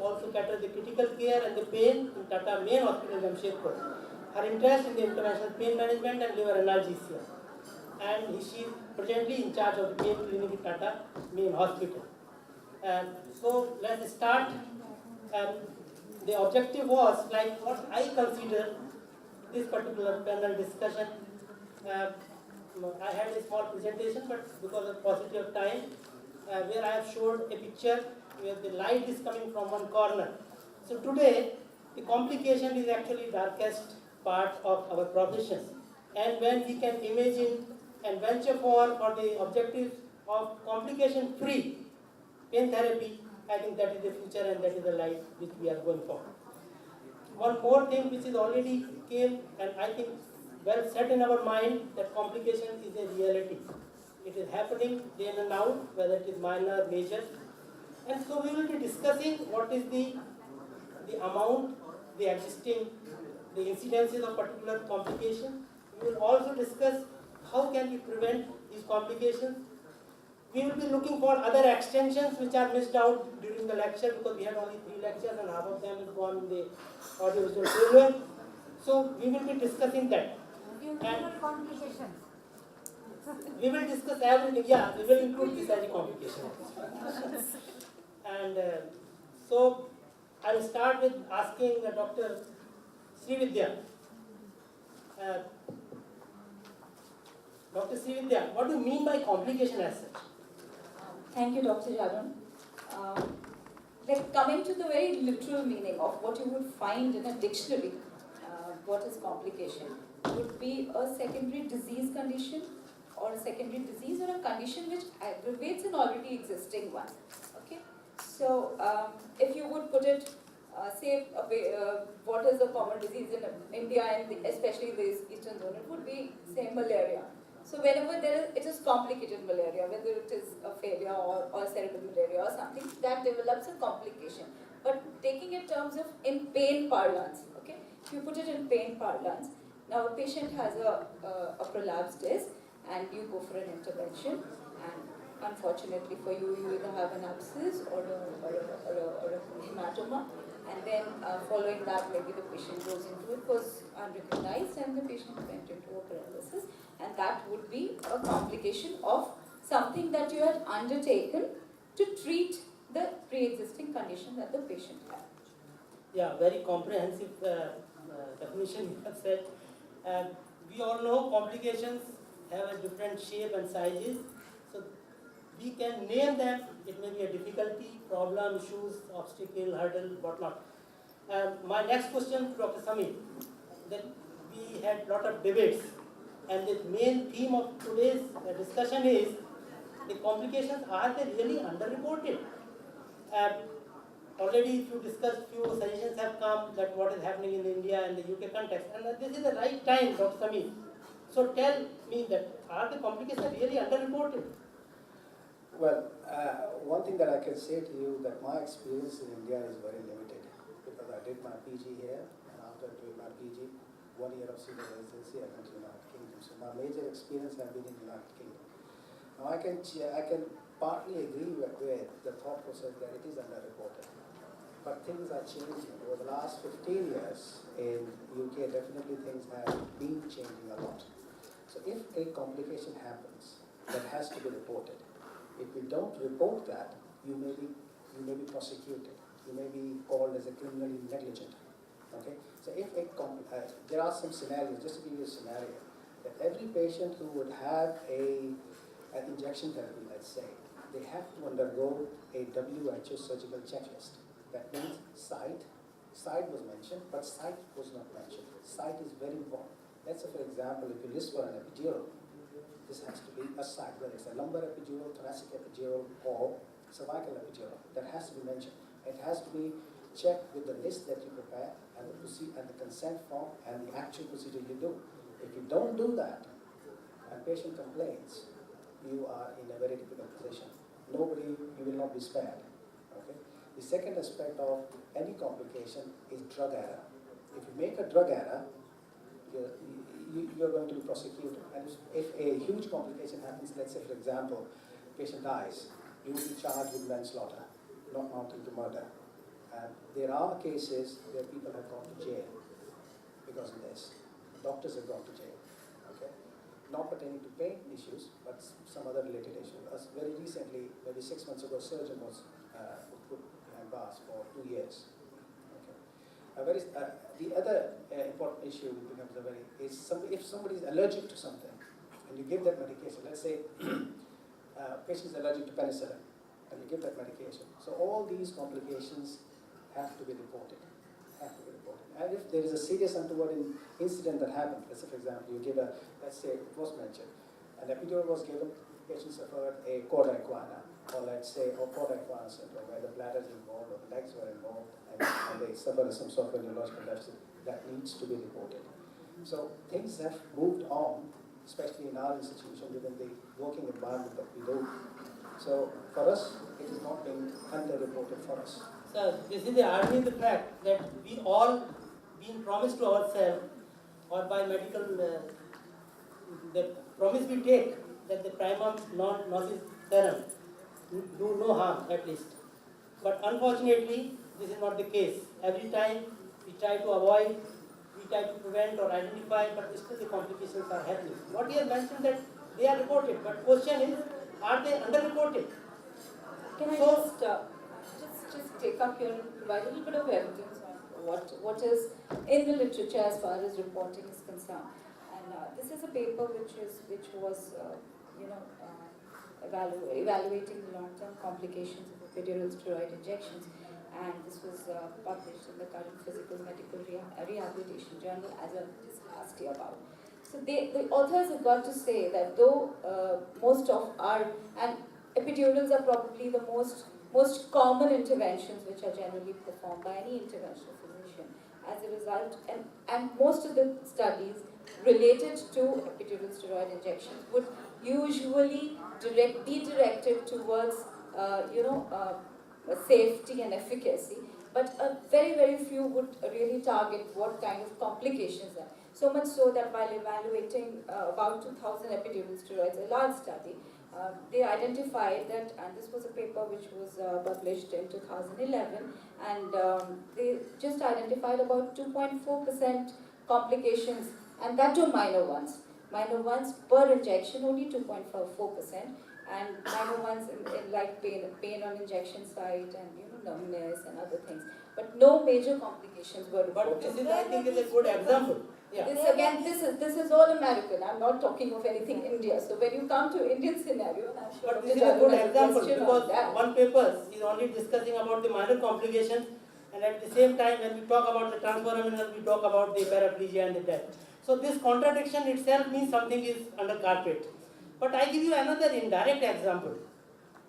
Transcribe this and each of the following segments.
also cater the critical care and the pain in Tata Main Hospital, Jamshedpur. Her interest in the interventional pain management and liver analgesia. And she is presently in charge of the pain clinic in Tata Main Hospital. So let's start. The objective was like what I consider this particular panel discussion. I had a small presentation, but because of paucity of time, where I have showed a picture where the light is coming from one corner. So today, the complication is actually darkest part of our profession. And when we can imagine and venture for the objective of complication-free pain therapy, I think that is the future and that is the light which we are going for. One more thing which is already came and I think well set in our mind, that complication is a reality. It is happening day in and out, whether it is minor, major. And so we will be discussing what is the amount, the existing, the incidences of particular complication. We will also discuss how can we prevent these complications. We will be looking for other extensions which are missed out during the lecture because we had only 3 lectures and half of them is gone in the audiovisual failure. So we will be discussing that. And complications. we will discuss everything. Yeah, we will include this as a complication. And so I will start with asking Dr. Srividya. Dr. Srividya, what do you mean by complication as such? Thank you, Dr. Jarun. Coming to the very literal meaning of what you would find in a dictionary, what is complication? Would be a secondary disease condition or a secondary disease or a condition which aggravates an already existing one. Okay? So, if you would put it, say, what is a common disease in India and especially the eastern zone, it would be, say, malaria. So whenever it is complicated malaria, whether it is a failure or cerebral malaria or something, that develops a complication. But taking in terms of in pain parlance, okay? If you put it in pain parlance, now a patient has a prolapsed disc and you go for an intervention, and unfortunately for you, you either have an abscess or a hematoma, and then following that maybe the patient goes into it was unrecognized and the patient went into a paralysis, and that would be a complication of something that you had undertaken to treat the pre-existing condition that the patient had. Yeah, very comprehensive definition you have said. We all know complications have a different shape and sizes. So we can name them. It may be a difficulty, problem, issues, obstacle, hurdle, whatnot. My next question to Dr. Samir, that we had a lot of debates, and the main theme of today's discussion is the complications, are they really underreported? Already if you discussed, few suggestions have come that what is happening in India and the UK context, and this is the right time, Dr. Samir. So tell me that, are the complications really underreported? Well, one thing that I can say to you that my experience in India is very limited because I did my PG here, and after doing my PG, 1 year of senior residency, I went to the United Kingdom. So my major experience has been in the United Kingdom. Now I can partly agree with the thought process that it is underreported, but things are changing. Over the last 15 years in UK, definitely things have been changing a lot. So if a complication happens, that has to be reported. If you don't report that, you may be prosecuted. You may be called as a criminally negligent. Okay. So if there are some scenarios, just to give you a scenario, that every patient who would have an injection therapy, let's say, they have to undergo a WHO surgical checklist. That means site was mentioned, but site was not mentioned. Site is very important. Let's say, for example, if you list for an epidural, this has to be a site, whether it's a lumbar epidural, thoracic epidural, or cervical epidural. That has to be mentioned. It has to be checked with the list that you prepare and the consent form and the actual procedure you do. If you don't do that and patient complains, you are in a very difficult position. You will not be spared. Okay? The second aspect of any complication is drug error. If you make a drug error, you're going to be prosecuted. And if a huge complication happens, let's say, for example, patient dies, you will be charged with manslaughter, not amounting to murder. There are cases where people have gone to jail because of this. Doctors have gone to jail. Okay, not pertaining to pain issues, but some other related issue. Very recently, maybe 6 months ago, a surgeon was put behind bars for 2 years. Okay. The other important issue becomes if somebody is allergic to something and you give that medication, let's say patient is allergic to penicillin and you give that medication. So all these complications have to be reported. And if there is a serious untoward incident that happened, let's say for example you give let's say it was mentioned, an epidural was given, patient suffered a cauda equina, or let's say cauda equina syndrome where the bladder is involved or the legs were involved and they suffer some sort of neurological deficit, that needs to be reported. So things have moved on, especially in our institution within the working environment that we do. So for us, it has not been underreported for us. Sir, this is the irony of the fact that we all been promised to ourselves or by medical, the promise we take that the primum non nocere theorem do no harm at least. But unfortunately, this is not the case. Every time we try to avoid, we try to prevent or identify, but still the complications are happening. What he has mentioned that they are reported, but question is, are they underreported? Can I So- just take up here and provide a little bit of evidence on what is in the literature as far as reporting is concerned. And this is a paper which was evaluating the long-term complications of epidural steroid injections, and this was published in the current Physical Medical Rehabilitation Journal as I discussed here about. So the authors have got to say that though most of our, and epidurals are probably the most common interventions which are generally performed by any interventional physician. As a result, and most of the studies related to epidural steroid injections would usually be directed towards safety and efficacy, but very, very few would really target what kind of complications are. So much so that while evaluating about 2,000 epidural steroids, a large study, they identified that, and this was a paper which was published in 2011, and they just identified about 2.4% complications, and that too minor ones. Minor ones per injection, only 2.4%, and minor ones in like pain on injection site and numbness and other things. But no major complications were But reported. this is, I think, is a good example. Yeah. This is all American. I'm not talking of anything India. So when you come to Indian scenario, and I'm sure But this Dr. is a good Jadhav has example question on because that. one paper is only discussing about the minor complications, and at the same time when we talk about the transforaminal, we talk about the paraplegia and the death. So this contradiction itself means something is under carpet. But I give you another indirect example.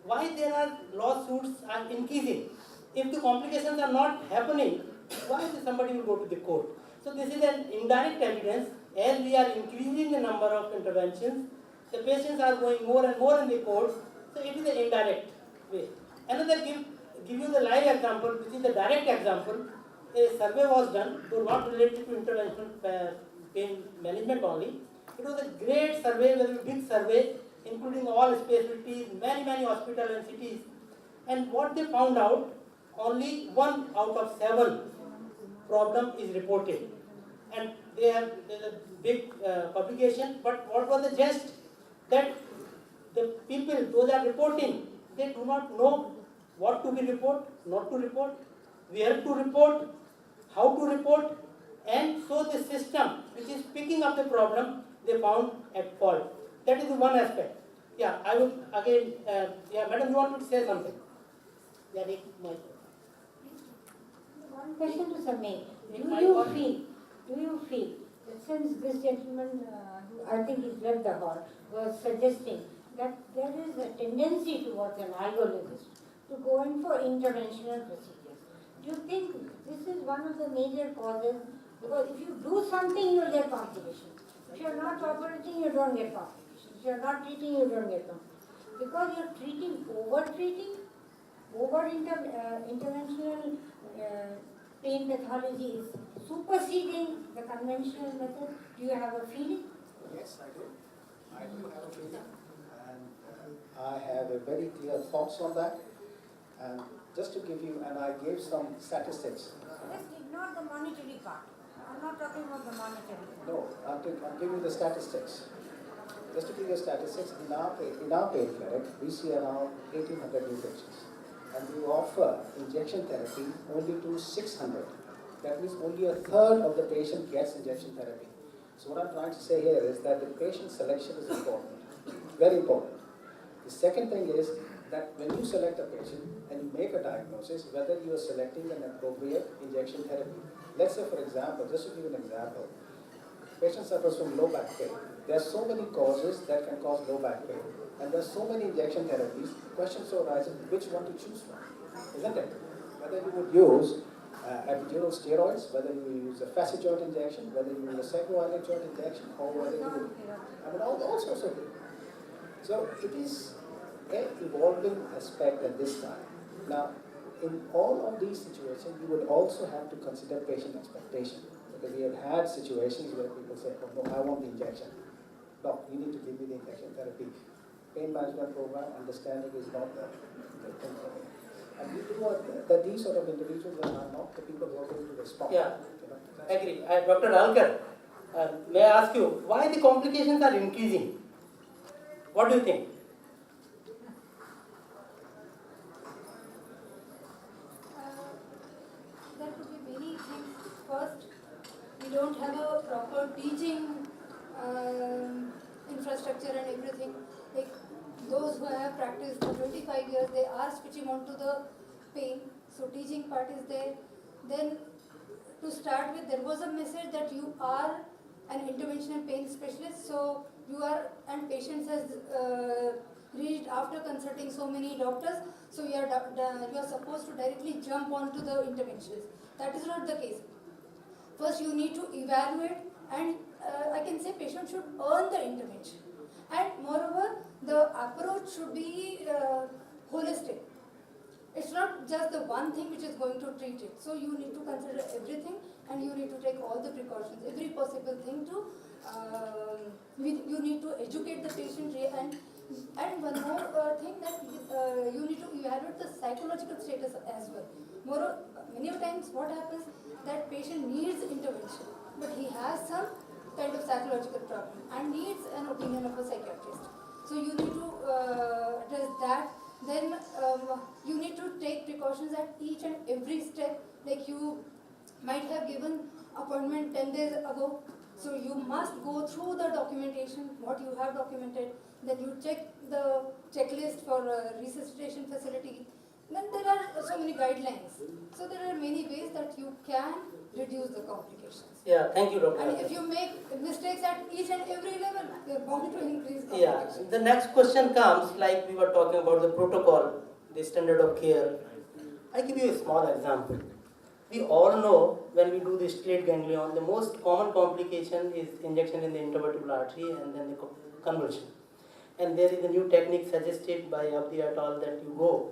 Why there are lawsuits are increasing? If the complications are not happening, why is somebody will go to the court? So this is an indirect evidence. As we are increasing the number of interventions, the patients are going more and more in the court. So it is an indirect way. Another give you the live example, which is the direct example. A survey was done, though not related to interventional pain management only. It was a great survey, very big survey, including all specialties, many hospitals and cities. And what they found out, only 1 out of 7 problem is reported. And there's a big publication, but what was the gist? That the people, those are reporting, they do not know what to be report, not to report, where to report, how to report, and so the system which is picking up the problem, they found at fault. That is one aspect. Yeah, I would again, madam, you want to say something? Yeah, take my. One question to Samir. In my part- Do you feel that since this gentleman, I think he's left the hall, was suggesting that there is a tendency towards an algologist to go in for interventional procedures? Do you think this is one of the major causes? Because if you do something, you'll get complications. If you're not operating, you don't get complications. If you're not treating, you don't get complications. Because you're treating, interventional pain pathology is superseding the conventional method. Do you have a feeling? Yes, I do. I do have a feeling. And I have a very clear thoughts on that. And just to give you, and I gave some statistics. Just ignore the monetary part. I'm not talking about the monetary part. No, I'm giving you the statistics. Just to give you statistics, in our pain clinic, we see around 1,800 new patients. And we offer injection therapy only to 600. That means only a third of the patient gets injection therapy. So what I'm trying to say here is that the patient selection is important, very important. The second thing is that when you select a patient and you make a diagnosis, whether you are selecting an appropriate injection therapy. Let's say, for example, just to give you an example, patient suffers from low back pain. There are so many causes that can cause low back pain. And there are so many injection therapies, questions arise which one to choose from, isn't it? Whether you would use epidural steroids, whether you use a facet joint injection, whether you use a sacroiliac joint injection, or whether you, all sorts of things. So it is an evolving aspect at this time. Now, in all of these situations, you would also have to consider patient expectation. Because we have had situations where people say, oh no, I want the injection. No, you need to give me the injection therapy. Pain management program, understanding is not the thing for me. And we do that these sort of individuals are not the people who are going to respond. Yeah, You know, agree. Dr. Alkar, may I ask you, why the complications are increasing? What do you think? There could be many things. First, we don't have a proper teaching infrastructure and everything. Like those who have practiced for 25 years, they are switching on to the pain. So teaching part is there. Then to start with, there was a message that you are an interventional pain specialist. So you are, and patients has reached after consulting so many doctors. So you are supposed to directly jump onto the interventions. That is not the case. First, you need to evaluate, and I can say patient should earn the intervention. And moreover, the approach should be holistic. It's not just the one thing which is going to treat it. So you need to consider everything, and you need to take all the precautions, every possible thing to. You need to educate the patient, and one more thing that you need to evaluate the psychological status as well. Moreover, many times what happens that patient needs intervention, but he has some kind of psychological problem and needs an opinion of a psychiatrist. So you need to address that. Then you need to take precautions at each and every step. Like you might have given appointment 10 days ago, so you must go through the documentation, what you have documented. Then you check the checklist for resuscitation facility. Then there are so many guidelines. So there are many ways that you can reduce the complications. Yeah, thank you, Dr. And Alkar. if you make mistakes at each and every level, you are bound to increase Yeah, complications. the next question comes, like we were talking about the protocol, the standard of care. I give you a small example. We all know when we do the straight ganglion, the most common complication is injection in the intervertebral artery and then the convulsion. And there is a new technique suggested by Abdi et al. That you go